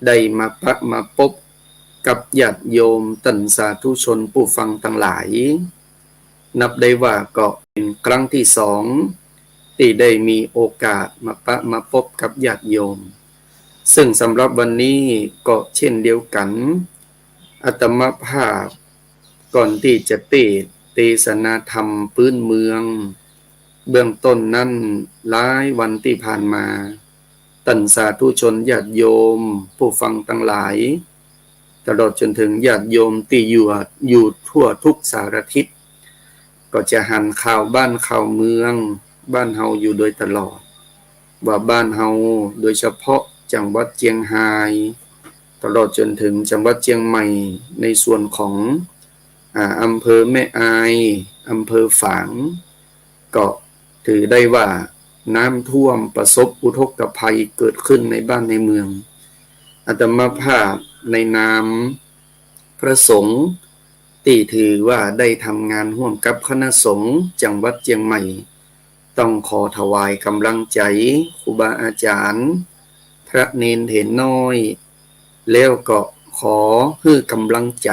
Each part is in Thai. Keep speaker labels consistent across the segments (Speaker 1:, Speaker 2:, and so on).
Speaker 1: ได้มาพบกับญาติโยมตันสาธุชนผู้ฟังทั้งหลายนับได้ว่าก็เป็นครั้งที่สองที่ได้มีโอกาสมาพบกับญาติโยมซึ่งสำหรับวันนี้ก็เช่นเดียวกันอาตมาภาพก่อนที่จะเทศนาธรรมพื้นเมืองเบื้องต้นนั้นหลายวันที่ผ่านมาตันสาธุชนญาติโยมผู้ฟังทั้งหลายตลอดจนถึงญาติโยมที่อยู่ทั่วทุกสารทิศก็จะหันข่าวบ้านข่าวเมืองบ้านเฮาอยู่โดยตลอดว่าบ้านเฮาโดยเฉพาะจังหวัดเจียงไฮ้ตลอดจนถึงจังหวัดเจียงใหม่ในส่วนของอำเภอแม่อายอำเภอฝางก็ถือได้ว่าน้ำท่วมประสบอุทกภัยเกิดขึ้นในบ้านในเมืองอาตมาภาพในนามพระสงฆ์ที่ถือว่าได้ทำงานร่วมกับคณะสงฆ์จังหวัดเชียงใหม่ต้องขอถวายกำลังใจครูบาอาจารย์พระเนนเถรน้อยแล้วก็ขอให้กำลังใจ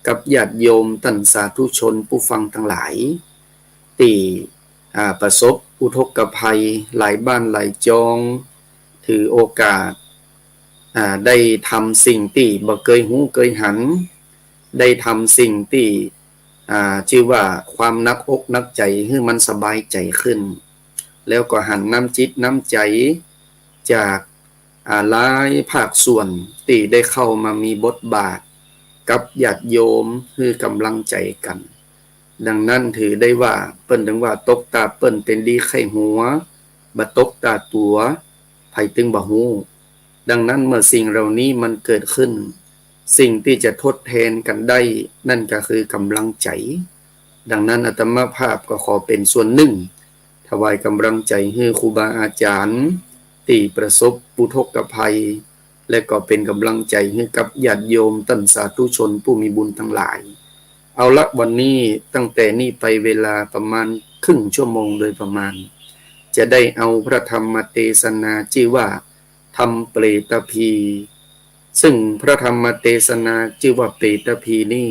Speaker 1: กับญาติโยมตันสาธุชนผู้ฟังทั้งหลายที่ประสบอุทกภัยหลายบ้านหลายจองถือโอกาสได้ทำสิ่งที่บ่เคยหูเคยหันได้ทำสิ่งที่ชื่อว่าความนักอกนักใจให้มันสบายใจขึ้นแล้วก็หันน้ำจิตน้ำใจจากหลายภาคส่วนที่ได้เข้ามามีบทบาทกับญาติโยมให้กำลังใจกันดังนั้นถือได้ว่าเปิ้นถึงว่าตกตาเปิ้นเป็นดีไข้หัวบ่ตกตาตัวไผตึงบ่ฮู้ดังนั้นเมื่อสิ่งเหล่านี้มันเกิดขึ้นสิ่งที่จะทดแทนกันได้นั่นก็คือกำลังใจดังนั้นอาตมาภาพก็ขอเป็นส่วนหนึ่งถวายกำลังใจให้ครูบาอาจารย์ที่ประสบอุทกภัยและก็เป็นกำลังใจให้กับญาติโยมตันสาธุชนผู้มีบุญทั้งหลายเอาละวันนี้ตั้งแต่นี้ไปเวลาประมาณครึ่งชั่วโมงโดยประมาณจะได้เอาพระธรรมเทศนาชื่อว่าธรรมเปรตพีซึ่งพระธรรมเทศนาชื่อว่าเปรตพีนี่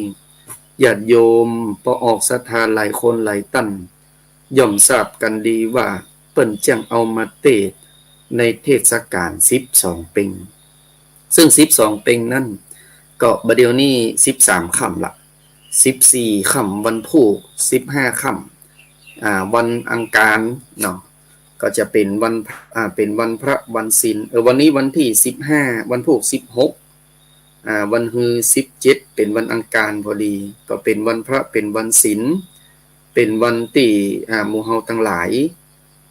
Speaker 1: ญาติโยมพอออกศรัทธาหลายคนหลายตั้นย่อมทราบกันดีว่าเปิ้นจังเอามาเทศในเทศกาล12เป็งซึ่ง12เป็งนั่นก็บัดเดี๋ยวนี้13ค่ำละ14ค่ำวันพุธ15ค่ำวันอังคารเนาะก็จะเป็นวันพระวันศีลวันนี้วันที่15วันพุธ16วันฮือ17เป็นวันอังคารพอดีก็เป็นวันพระเป็นวันศีลเป็นวันที่หมู่เฮาทั้งหลาย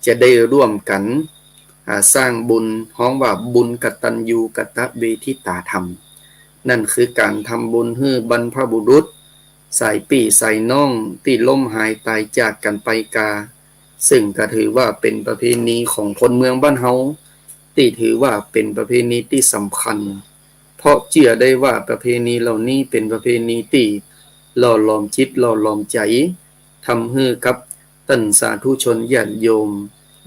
Speaker 1: จะได้ร่วมกันสร้างบุญฮ้องว่าบุญกตัญญูกตเวทิตาธรรมนั่นคือการทำบุญให้บรรพบุรุษสายปี่สายน้องที่ล้มหายตายจากกันไปกาซึ่งก็ถือว่าเป็นประเพณีของคนเมืองบ้านเฮาที่ถือว่าเป็นประเพณีที่สำคัญเพราะเชื่อได้ว่าประเพณีเหล่านี้เป็นประเพณีที่หล่อหลอมจิตหล่อหลอมใจทำให้กับตัณสาธุชนญาติโยม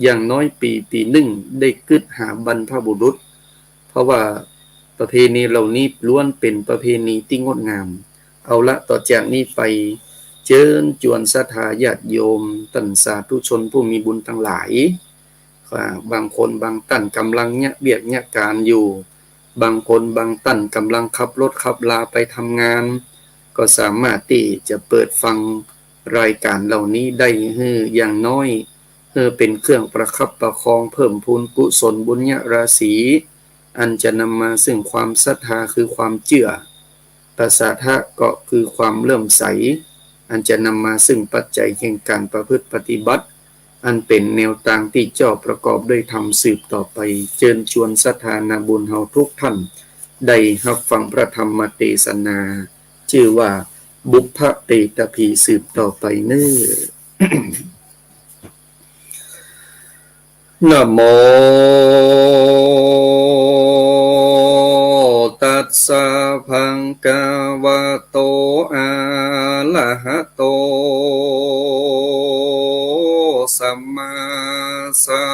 Speaker 1: อย่างน้อยปีหนึ่งได้กึศหาบรรพบุรุษเพราะว่าประเพณีเหล่านี้ล้วนเป็นประเพณีที่งดงามเอาละต่อจากนี้ไปเชิญชวนศรัทธาญาติโยมตัณสาธุชนผู้มีบุญทั้งหลายบางคนบางท่านกำลังเนี่ยเบียดเนี่ยการอยู่บางคนบางท่านกำลังขับรถขับลาไปทำงานก็สามารถที่จะเปิดฟังรายการเหล่านี้ได้อย่างน้อยเป็นเครื่องประคับประคองเพิ่มพูนกุศลบุญญาราศีอันจะนำมาซึ่งความศรัทธาคือความเชื่อประสาทะก็คือความเลื่อมใสอันจะนำมาซึ่งปัจจัยแห่งการประพฤติปฏิบัติอันเป็นแนวทางที่เจ้าประกอบด้วยธรรมสืบต่อไปเชิญชวนศรัทธานาบุญเฮาทุกท่านได้รับฟังพระธรรมเทศนาชื่อว่าบุพเปตพีสืบต่อไปเน้อ นะโมตัสสะภะคะวะโตอะระหะโตสัมมาสั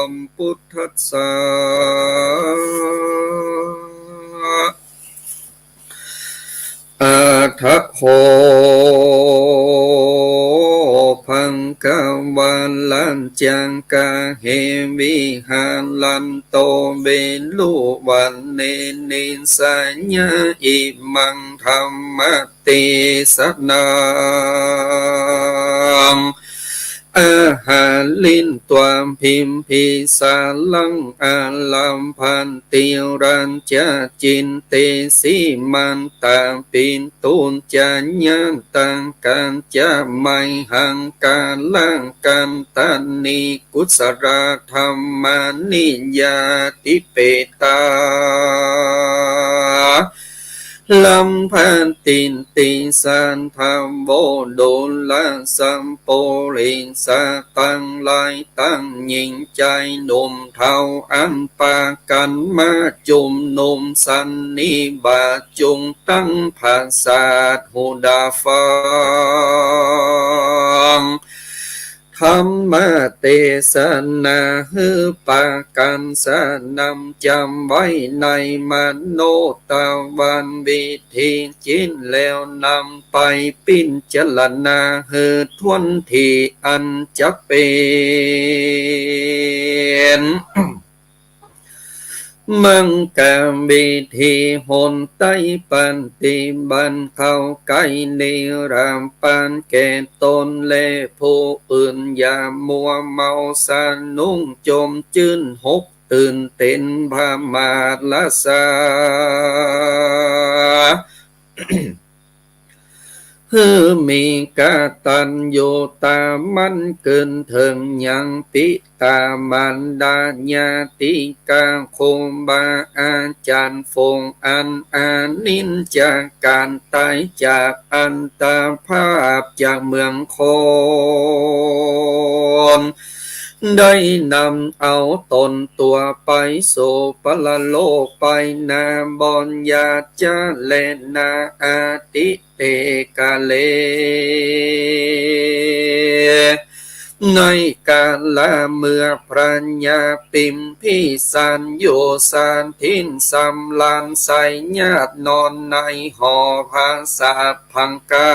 Speaker 1: มพุทธัสสะ พังกวาลันจังกาเหวิหาลันโตเบลุวันเนนิสัญญาอิมังธรรมติสนังอาหาลินตวามพิมพิสาลังอาลัมพันติรันจะจินเตสิมันตาปินตุนจะญาตังกันจะไม่หังการลังกันตันนิกุศลธรรมานิยาติเปตาลัมพันตินติสันธรรมโวโดลสัมโปริสาตังไลตั้งยิงใจหนุ่มเทาอันปากันมาจุมนุมสันนิบาจุงตั้งภาษาหูดาฟังธรรมเทศนาฮือปากันสนำจำไว้ในมโนตะวันวิธีจินแล้วนำไปปิ้นจลนาฮือทวนทีอันจะเป็นมังกาวิธีหนไตปันติบันเข้าไกนิรามปันแก่ตนและผู้อื่นอย่ามัวเมาสนุ่งจมจื้นหกตื่นเต้นพามาลาสาฮือมีกาตัญญูตามันเกินถึงยังปิตามันดาญาติกาคงบาอาจารย์ฟงอันอานินจากการตายจากอันตาภาพจากเมืองโคนได้นำเอาตนตัวไปโสปละโลกไปนาบอนยาจาเลนาอาติเตกาเลในกาลเมื่อพระญาปิมพิสันโยสานทินสำลานใสญาตินอนในหอภาษาพังกา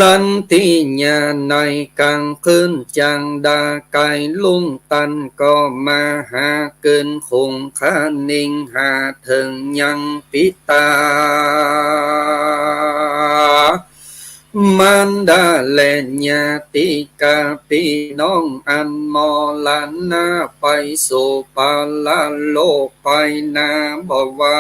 Speaker 1: ลันทิญาในกังคืนจังดาไกลุงตันก็มาหาเกินคงคานิงหาถึงยังปิตามันดาและญาติกาพี่น้องอันมอลันนาไปสู่ปาลาโลกไปนาบว่า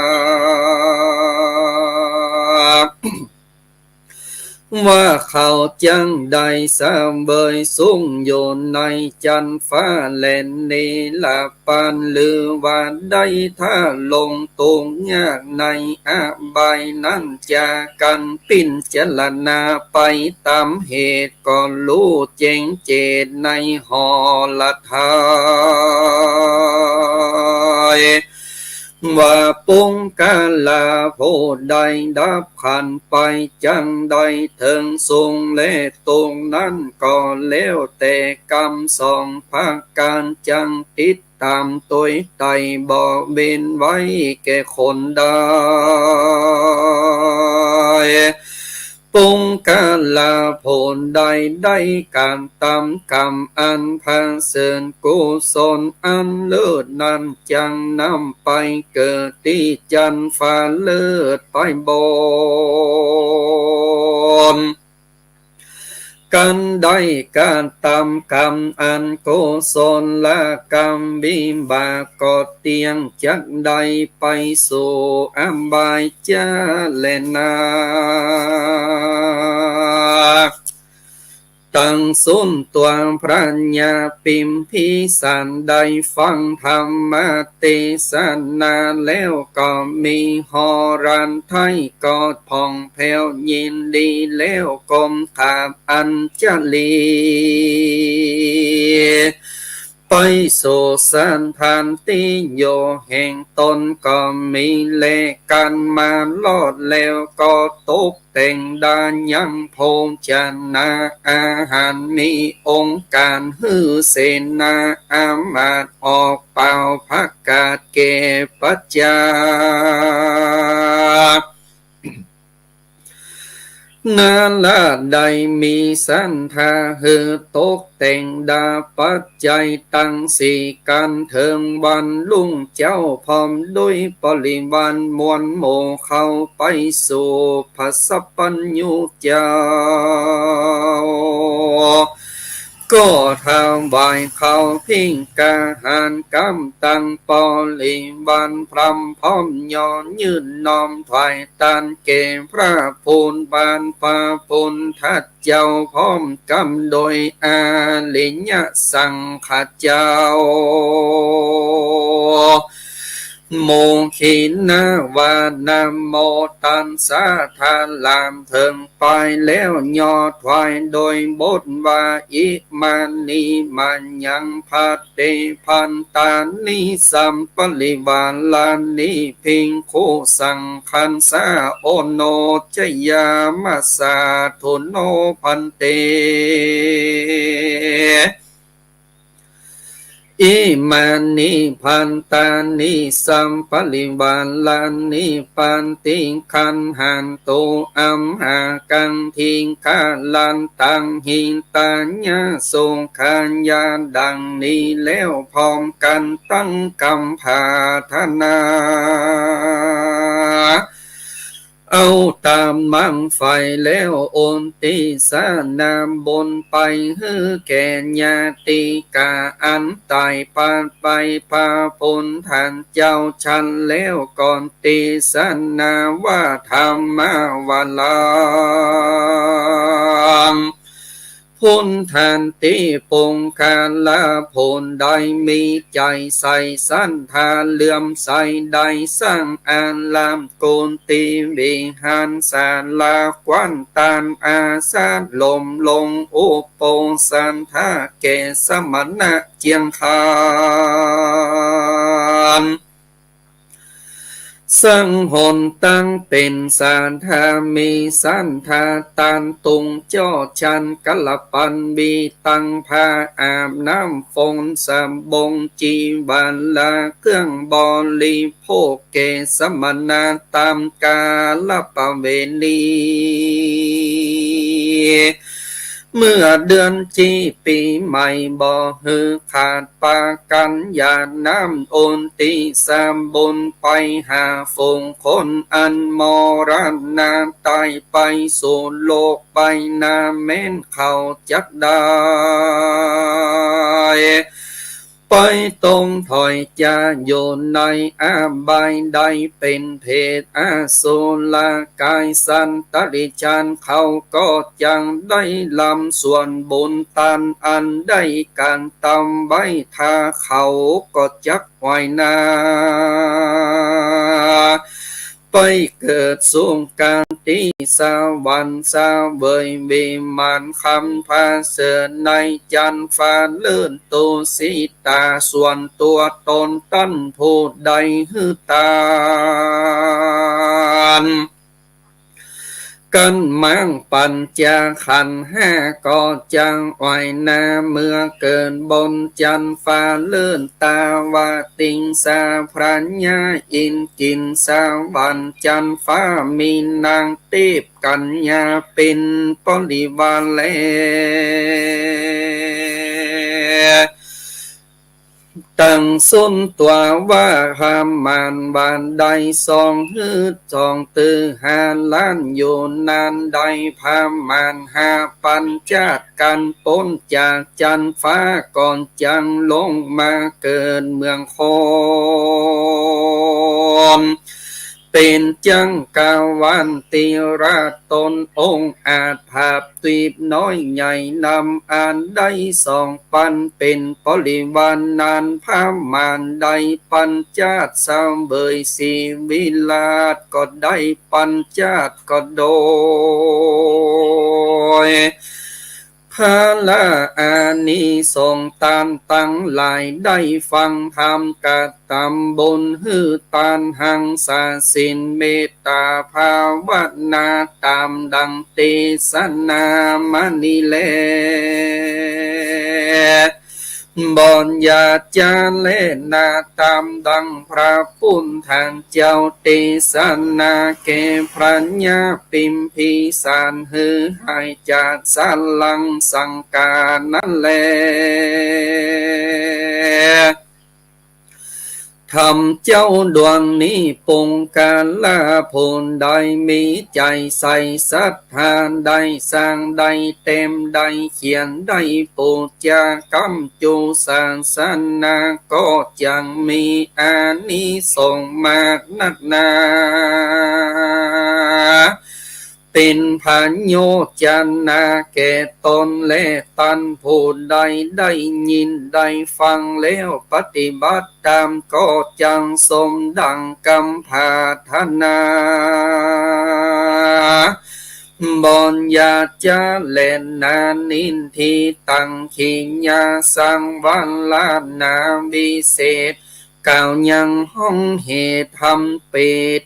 Speaker 1: ว่าเขาจังใดสามเบยสูงโยนในจันฟ้าแลนนีละปานลือว่าได้ถ้าลงตรงยากในอาบายนั้นจะกันปิ้นเจลนาไปตามเหตุก่อนรู้เจงเจตในหอละทายว่าปุงกาลาโพใดดับขันไปจังใดถึงทรงและตรงนั้นก็แล้วแต่กรรมสองภาคการจังติดตามตัวไตบ่เบนไว้แก่คนได้ปุงกาลาโพนใดได้การตามกรรมอันพังเสริญกุศลอันเลิศนั้นจังนำไปเกิดที่จันฟ้าเลิศไปบนกันได้การตามกรรมอันกุศลละกรรมบิมบากอดเตียงจักใดไปสู่อัมบายจาเลนาตั้งสุนตัวพระญาปิมพิสันได้ฟังธรรมเทศนาแล้วก็มีหอรันไทยกอดผ่องแผ้วยินดีแล้วกลมขาบอัญชลี ไปสู่สถานที่โยแห่งตนก็มีเลกันมาลอดแล้วก็ตกแต่งดานยังพงจนาอาหารมีองค์การฮือเสนาอามาตออกเป่าพักกาดเกปัจจานาลาใดมีสันทาหือตกแต่งดาปัจจัยตั้งสี่การเทิงวันลุงเจ้าพร้อมด้วยปริวันมวลโมเข้าไปสู่พระสัพพัญญูเจ้าก็ทำบายเขาพิงกาหารกำตั้งปอลิวันพรำพร้อมย้อนยืนน้อมถวายตานเกพระพูนบานปาพูนทัดเจ้าพร้อมกำโดยอาลิญญสังขเจ้าโมขินาวานามโมตันสาธาลามเถิงไปแล้วยอดถวายโดยบทว่าอิมานีมันยังพัดเตพันตานิสัมปริวาลานิพิงโคสังคันสาโอโนจยามาสาทุโนพันเตอิมานิพันตานิสัมปริวาลานิปันติขันหันโตอัมหากังทิงคาลันตังหินตัญญาทรงขันยาดังนี้แล้วพร้อมกันตั้งกำพาธนาเอาตามมั่งไฟแล้วโอนติสานามบนไปฮือแก่ญาติกาอันตายปานไปพาพลท่านเจ้าชันแล้วก่อนติสนาว่าธรรมาวาลังพุนทันติปงคาลาผลได้มีใจใส่สันทาเลื่อมใสได้สร้างอันลามโกนตีวิหารสาลากวันตานอาสาลมลงอุปงสันทาเกสมณะเจียงคานสังหนตั้งเป็นสานทามีสันทาตันตุงจ่อชันกัลปันบีตังพาอาบน้ำฝนสมบงจีบันลาเครื่องบริโภคเกสมนาตามกาลปเวณีเมื่อเดือนจีปีใหม่บ่ฮือขาดปากันยาน้ำโอนติสามบนไปหาฝงคนอันมรณาตายไปสู่โลกไปนาเม้นเขาจักได้ไปตรงถอยจะโยนในอาบายใดเป็นเพศอาโซลากายสันตริจานเขาก็จังได้ลำส่วนบุญตันอันได้การตำไว้ทาเขาก็จักไว้นาไปเกิดสูงการติสวรรค์สาเวยวิมานคำพาเสนในจันฟ้าเลื่อนตูสีตาส่วนตัวตนตั้นผู้ใดฮือตานกันมังปัญจขันธ์ห้าก็จังไว้นาเมื่อเกินบนจันฟ้าเลื่อนตาวาติงสาพระญาอินกินสาวันจันฟ้ามีนางตีบกัญญาเป็นปริวาเลตั้งสุนตัวว่าหามมันบานใดสองฮือจองตือหาล้านอยู่นานใดพามมันหาปัญจาดกันปนจากจันฟ้าก่อนจังลงมาเกินเมืองโคนเป็นจังกาวันติราตนองค์อาจภาพตีบน้อยใหญ่นำอ่านได้สองปันเป็นปริวานนานพามานได้ปัญจาตสามเบยสีวิลาศก็ได้ปัญจาตก็โดย พาลาอานิสงส์ตานตั้งหลายได้ฟังธรรมกะตำบนฮือตานหังสาสินเมตตาภาวนาตามดังเตสนามณีแลบอนยาจาเลนาตามดังพระพุทธเจ้าเตสนาเกพระญาปิมพิสารหือหายจากสัลลังสังกานั่นแลทำเจ้าดวงนี้ปงการละผลได้มีใจใส่ศรัทธาได้สร้างได้เต็มได้เขียนได้ปูจากรรมจูศาสนาก็ยังมีอานิสงส์มากนักหนาเป็นพันโยจันนาแก่ตนและตันผู้ใดได้ยินได้ฟังแล้วปฏิบัติตามก็จังสมดังกำพาธนาบอนยาจาเลนานินทิตังขิญาสังวันลานาวิเศษกล่าวยังห้องเหตุทำเป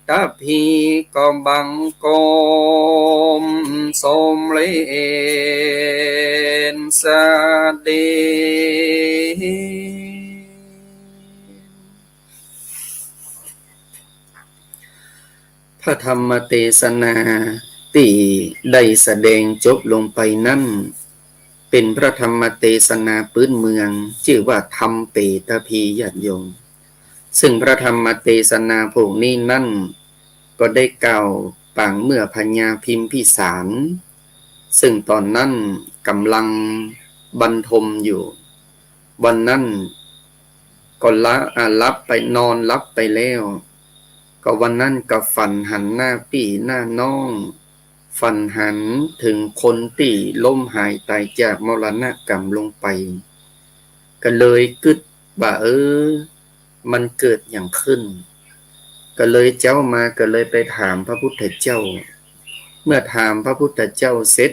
Speaker 1: ตพีก็บังโกมสมเลนสาเดพระธรรมเทศนาที่ได้แสดงจบลงไปนั่นเป็นพระธรรมเทศนาพื้นเมืองชื่อว่าธรรมเปตพีญาติโยมซึ่งพระธรรมเทศนาพวกนี้นั่นก็ได้กล่าวปางเมื่อพญาพิมพิสารซึ่งตอนนั้นกำลังบรรทมอยู่วันนั้นก็รับไปนอนรับไปแล้วก็วันนั้นก็ฝันหันหน้าปี่หน้าน้องฝันหันถึงคนที่ล้มหายตายจากมรณกรรมลงไปก็เลยกึดว่ามันเกิดอย่างขึ้นก็เลยเจ้ามาก็เลยไปถามพระพุทธเจ้าเมื่อถามพระพุทธเจ้าเสร็จ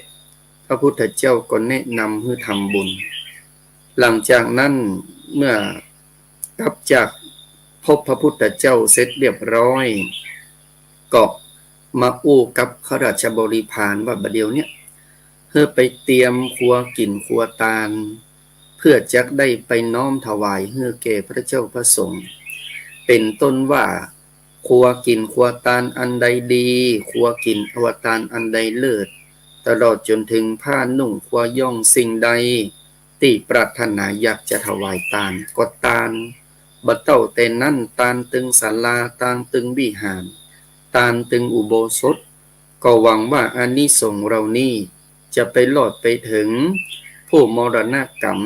Speaker 1: พระพุทธเจ้าก็แนะนำให้ทำบุญหลังจากนั้นเมื่อกลับจากพบพระพุทธเจ้าเสร็จเรียบร้อยก็มาอู้กับข้าราชบริพารว่าบัดเดี๋ยวเนี้ยเพื่อไปเตรียมครัวกินครัวตาลเพื่อจะได้ไปน้อมถวายเพื่อแก่พระเจ้าพระสงฆ์เป็นต้นว่าครัวกินครัวตาลอันใดดีครัวกินครัวตาลอันใดเลิศตลอดจนถึงผ้านุ่งครัวย่องสิ่งใดที่ปรารถนาอยากจะถวายตาลก็ตาลบัดเต้าแต่นั้นตาลตึงศาลาตาลตึงวิหารตาลตึงอุโบสถก็หวังว่าอานิสงส์เรานี้จะไปหลอดไปถึงผู้มรณกรรม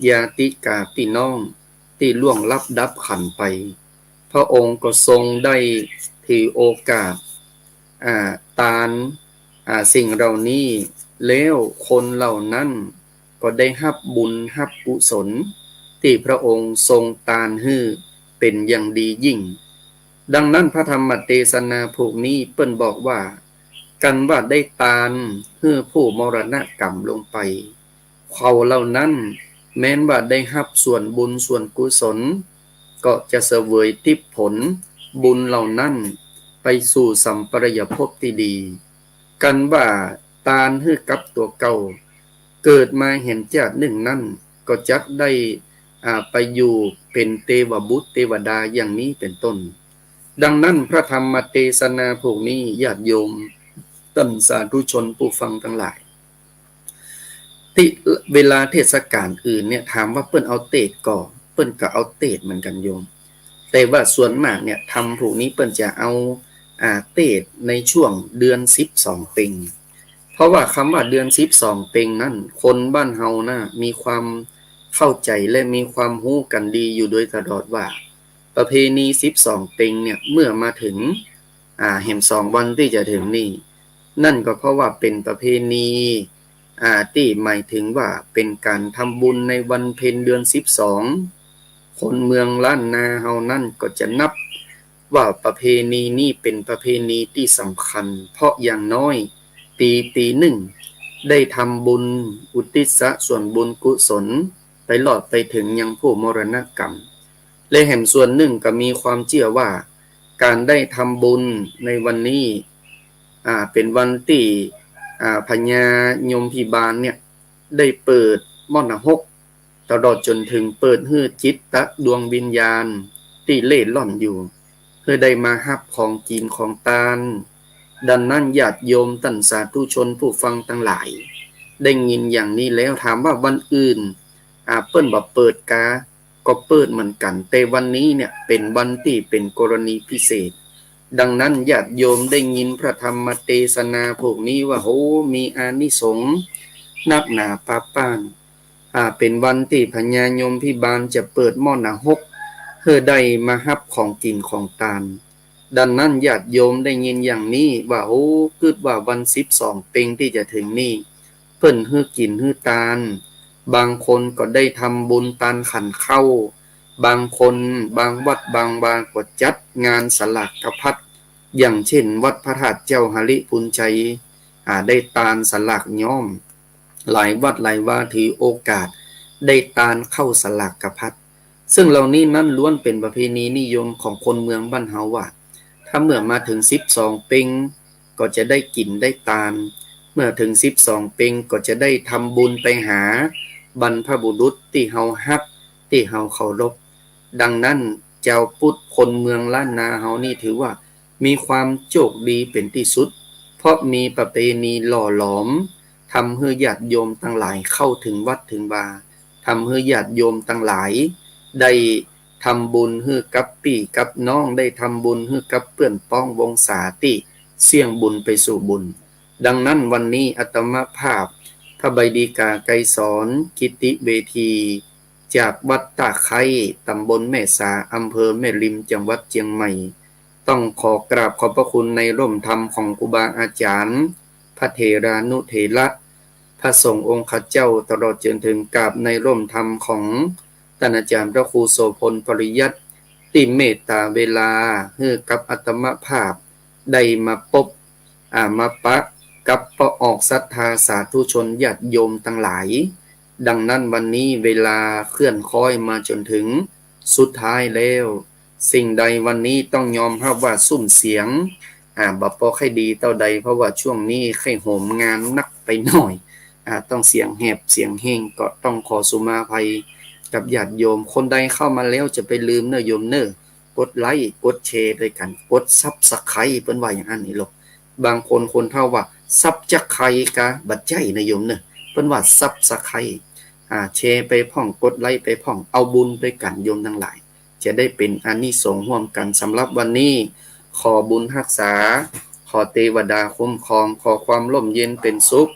Speaker 1: ญาติกาพี่น้องที่ล่วงลับดับขันไปพระองค์ก็ทรงได้ถือโอกาสตาลสิ่งเหล่านี้แล้วคนเหล่านั้นก็ได้รับบุญรับกุศลที่พระองค์ทรงตาลให้เป็นอย่างดียิ่งดังนั้นพระธรรมเทศนาพวกนี้เปิ้นบอกว่ากันว่าได้ตาลให้ผู้มรณกรรมลงไปเขาเหล่านั้นแม้นว่าได้รับส่วนบุญส่วนกุศลก็จะเสวยทิพย์ผลบุญเหล่านั้นไปสู่สัมปรายภพที่ดีกันว่าตาลให้กับตัวเก่าเกิดมาเห็นจากหนึ่งนั่นก็จักได้ไปอยู่เป็นเทวบุตรเทวดาอย่างนี้เป็นต้นดังนั้นพระธรรมเทศนาพวกนี้ญาติโยมท่านสาธุชนผู้ฟังทั้งหลายที่เวลาเทศกาลอื่นเนี่ยถามว่าเปิ้นเอาเตศก่อเปิ้นก็เอาเตศเหมือนกันโยมแต่ว่าส่วนมากเนี่ยทำพวกนี้เปิ้นจะเอาเตศในช่วงเดือน12เป็งเพราะว่าคำว่าเดือน12เป็งนั้นคนบ้านเฮานะมีความเข้าใจและมีความรู้กันดีอยู่โดยตลอดว่าประเพณี12เป็งเนี่ยเมื่อมาถึงแห่ง2วันที่จะถึงนี่นั่นก็เพราะว่าเป็นประเพณีที่หมายถึงว่าเป็นการทำบุญในวันเพ็ญเดือน12คนเมืองล้านนาเฮานั่นก็จะนับว่าประเพณีนี้เป็นประเพณีที่สำคัญเพราะอย่างน้อยปีหนึ่ง ได้ทำบุญอุทิศส่วนบุญกุศลไปหลอดไปถึงยังผู้มรณกรรมและแห่งส่วนหนึ่งก็มีความเชื่อว่าการได้ทำบุญในวันนี้เป็นวันที่พญายมพิบาลเนี่ยได้เปิดมรณหกตลอดจนถึงเปิดให้จิตตะดวงวิญญาณที่เล่ร่อนอยู่เพื่อได้มาฮับของกินของตาลดังนั้นญาติโยมท่านสาธุชนผู้ฟังทั้งหลายได้ยินอย่างนี้แล้วถามว่าวันอื่นเปิ้นบ่เปิดกาก็เปิดเหมือนกันแต่วันนี้เนี่ยเป็นวันที่เป็นกรณีพิเศษดังนั้นญาติโยมได้ยินพระธรรมเทศนาพวกนี้ว่าโหมีอานิสงส์นักหนาปาป้านเป็นวันที่พญายมพิบาลจะเปิดหม้อหนาหกเพื่อได้มาฮับของกินของตาลดังนั้นญาติโยมได้ยินอย่างนี้ว่าโอ้คิดว่าวัน12เป็งที่จะถึงนี้เพิ่นฮื้อกินฮื้อตาลบางคนก็ได้ทำบุญตาลขันเข้าบางคนบางวัดบางวาก็จัดงานสลากกพัดอย่างเช่นวัดพระธาตุเจ้าหริพุนชัยได้ตาลสลากย้อมหลายวัดหลายวาถือโอกาสได้ตาลเข้าสลากกพัดซึ่งเหล่านี้นั้นล้วนเป็นประเพณีนิยมของคนเมืองบ้านเฮาว่าถ้าเมื่อมาถึง12เป็งก็จะได้กินได้ตาลเมื่อถึง12เป็งก็จะได้ทำบุญไปหาบรรพบุรุษที่เฮาฮักที่เฮาเคารพดังนั้นเจ้าพุทธคนเมืองล้านนาเฮานี่ถือว่ามีความโชคดีเป็นที่สุดเพราะมีประเพณีหล่อหลอมทำให้ญาติโยมทั้งหลายเข้าถึงวัดถึงวาทำให้ญาติโยมทั้งหลายได้ทำบุญให้กับพี่กับน้องได้ทำบุญให้กับเพื่อนป้องวงศาติเสี่ยงบุญไปสู่บุญดังนั้นวันนี้อาตมาภาพพระใบดีกาไกรสอนกิตติเวทีจากวัดตาไคร้ตำบลแม่สาอำเภอแม่ริมจังหวัดเชียงใหม่ต้องขอกราบขอบพระคุณในร่มธรรมของครูบาอาจารย์พระเถรานุเถระพระสงฆ์องค์ข้าเจ้าตลอดจนถึงกราบในร่มธรรมของท่านอาจารย์พระครูโสพลปริยัติที่เมตตาเวลาให้กับอาตมาภาพได้มาพบมาปะกับประออกศรัทธาสาธุชนญาติโยมทั้งหลายดังนั้นวันนี้เวลาเคลื่อนค่อยมาจนถึงสุดท้ายแล้วสิ่งใดวันนี้ต้องยอมรับว่าสุ่มเสียงบ่พอค่อยดีเท่าใดเพราะว่าช่วงนี้ค่อยโหมงานนักไปหน่อยต้องเสียงแหบเสียงเฮงก็ต้องขอสุมาภัยกับญาติโยมคนใดเข้ามาแล้วจะไปลืมเนอะโยมเนอะกดไลค์กดแชร์ด้วยกันกดซับสไครบ์เปิ้นว่าอย่างนั้นนี่หรอกบางคนเท่าว่าซับจักไครกะบัดใจนะโยมเนอะเปิ้นว่าซับสไครบ์แชร์ไปพ่องกดไลค์ไปพ่องเอาบุญไปกันโยมทั้งหลายจะได้เป็นอานิสงส์ร่วมกันสำหรับวันนี้ขอบุญรักษาขอเทวดาคุ้มครองขอความร่มเย็นเป็นสุข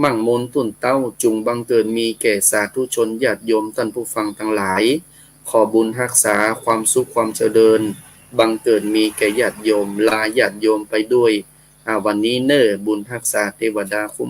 Speaker 1: มั่งมนตุ่นเต้าจุงบังเกิดมีแก่สาธุชนญาติโยมท่านผู้ฟังทั้งหลายขอบุญรักษาความสุขความเจริญบังเกิดมีแก่ญาติโยมลาญาติโยมไปด้วยวันนี้เน้อบุญรักษาเทวดาคุ้ม